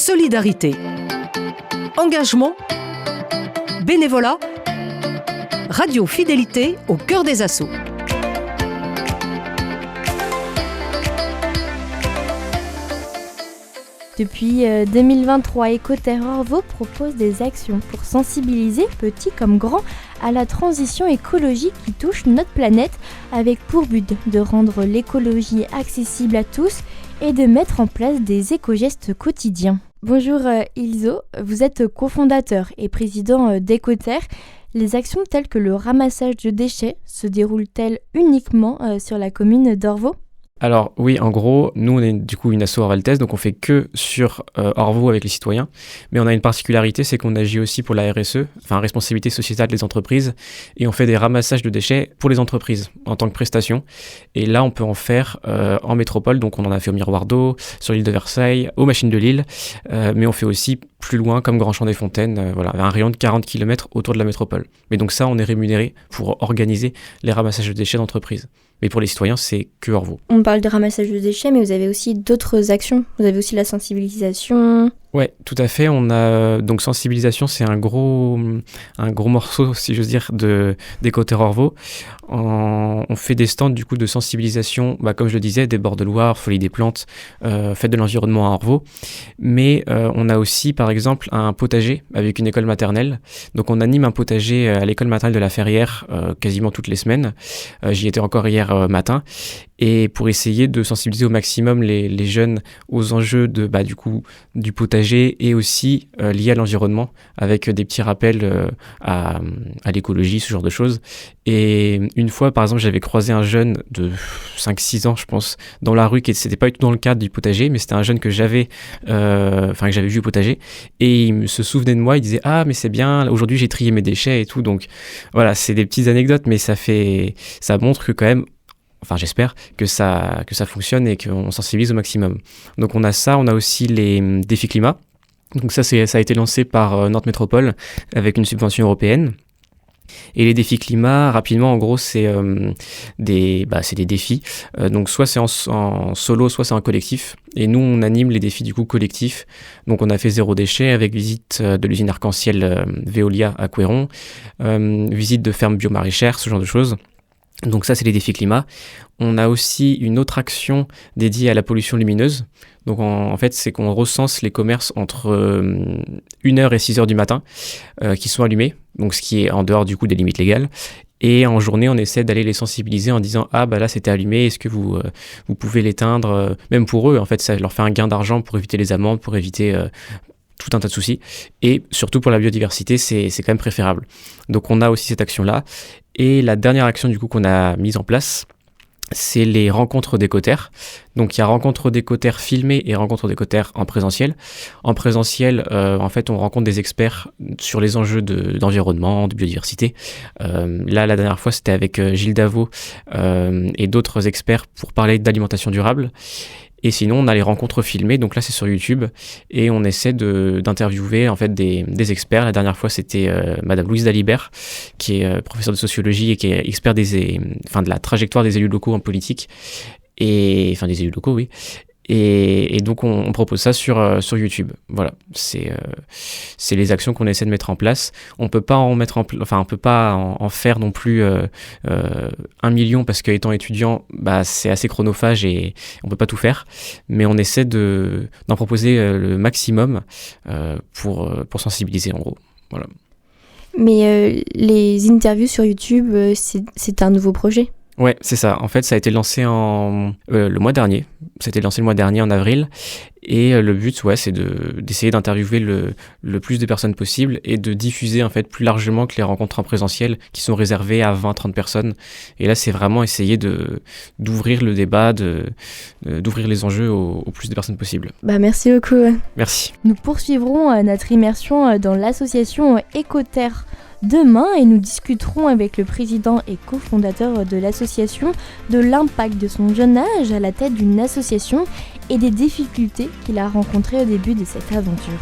solidarité, engagement, bénévolat, radio fidélité au cœur des assauts. Depuis 2023, Écoterre Orvault propose des actions pour sensibiliser petits comme grands à la transition écologique qui touche notre planète, avec pour but de rendre l'écologie accessible à tous et de mettre en place des éco-gestes quotidiens. Bonjour Ilzo, vous êtes cofondateur et président d'Écoterre. Les actions telles que le ramassage de déchets se déroulent-elles uniquement sur la commune d'Orvault ? Alors oui, en gros, nous on est du coup une asso Orvaltès, donc on fait que sur Orvault avec les citoyens, mais on a une particularité, c'est qu'on agit aussi pour la RSE, enfin responsabilité sociétale des entreprises, et on fait des ramassages de déchets pour les entreprises en tant que prestation, et là on peut en faire en métropole, donc on en a fait au Miroir d'eau, sur l'île de Versailles, aux Machines de Lille, mais on fait aussi plus loin comme Grand Champ des Fontaines, voilà, un rayon de 40 km autour de la métropole. Mais donc ça, on est rémunéré pour organiser les ramassages de déchets d'entreprise. Mais pour les citoyens, c'est que Orvault. On parle de ramassage de déchets, mais vous avez aussi d'autres actions. Vous avez aussi la sensibilisation. Ouais, tout à fait. On a donc sensibilisation, c'est un gros morceau, si j'ose dire, d'Écoterre Orvault. On fait des stands du coup de sensibilisation, comme je le disais, des bords de Loire, Folie des plantes, fête de l'environnement à Orvault. Mais on a aussi, par exemple, un potager avec une école maternelle. Donc on anime un potager à l'école maternelle de la Ferrière quasiment toutes les semaines. J'y étais encore hier matin. Et pour essayer de sensibiliser au maximum les jeunes aux enjeux du potager et aussi liés à l'environnement, avec des petits rappels à l'écologie, ce genre de choses. Et une fois, par exemple, j'avais croisé un jeune de 5-6 ans, je pense, dans la rue, qui c'était pas du tout dans le cadre du potager, mais c'était un jeune que j'avais vu au potager, et il se souvenait de moi, il disait « Ah, mais c'est bien, aujourd'hui j'ai trié mes déchets et tout », donc voilà, c'est des petites anecdotes, mais ça montre que quand même, enfin j'espère que ça fonctionne et qu'on sensibilise au maximum. Donc on a ça, on a aussi les défis climat. Donc ça a été lancé par Nantes Métropole avec une subvention européenne. Et les défis climat, rapidement, en gros, c'est des défis. Donc soit c'est en solo, soit c'est en collectif. Et nous, on anime les défis du coup collectifs. Donc on a fait 0 déchet avec visite de l'usine Arc-en-Ciel Veolia à Couéron, visite de ferme biomaraîchère, ce genre de choses. Donc ça, c'est les défis climat. On a aussi une autre action dédiée à la pollution lumineuse. Donc en fait, c'est qu'on recense les commerces entre 1h et 6h du matin qui sont allumés, donc ce qui est en dehors du coup des limites légales. Et en journée, on essaie d'aller les sensibiliser en disant « Ah là c'était allumé, est-ce que vous pouvez l'éteindre ?» Même pour eux, en fait, ça leur fait un gain d'argent pour éviter les amendes, pour éviter tout un tas de soucis. Et surtout pour la biodiversité, c'est quand même préférable. Donc on a aussi cette action-là. Et la dernière action du coup qu'on a mise en place, c'est les rencontres d'Écoterre. Donc il y a rencontres d'Écoterre filmées et rencontres d'Écoterre en présentiel. En présentiel, en fait, on rencontre des experts sur les enjeux d'environnement, de biodiversité. Là, la dernière fois, c'était avec Gilles Davot et d'autres experts pour parler d'alimentation durable. Et sinon, on a les rencontres filmées, donc là c'est sur YouTube, et on essaie d'interviewer en fait des experts. La dernière fois, c'était Madame Louise Dalibert, qui est professeure de sociologie et qui est expert de la trajectoire des élus locaux en politique, des élus locaux, oui. Et donc on propose ça sur YouTube. Voilà, c'est les actions qu'on essaie de mettre en place. On peut pas on peut pas en faire non plus 1 million parce qu'étant étudiant, c'est assez chronophage et on peut pas tout faire. Mais on essaie d'en proposer le maximum pour sensibiliser en gros. Voilà. Mais les interviews sur YouTube, c'est un nouveau projet ? Ouais, c'est ça. En fait, ça a été lancé le mois dernier. Ça a été lancé le mois dernier, en avril. Et le but, c'est d'essayer d'interviewer le plus de personnes possible et de diffuser en fait plus largement que les rencontres en présentiel qui sont réservées à 20-30 personnes. Et là, c'est vraiment essayer d'ouvrir le débat, d'ouvrir les enjeux au plus de personnes possible. Merci beaucoup. Merci. Nous poursuivrons notre immersion dans l'association Écoterre demain et nous discuterons avec le président et cofondateur de l'association de l'impact de son jeune âge à la tête d'une association et des difficultés qu'il a rencontrées au début de cette aventure.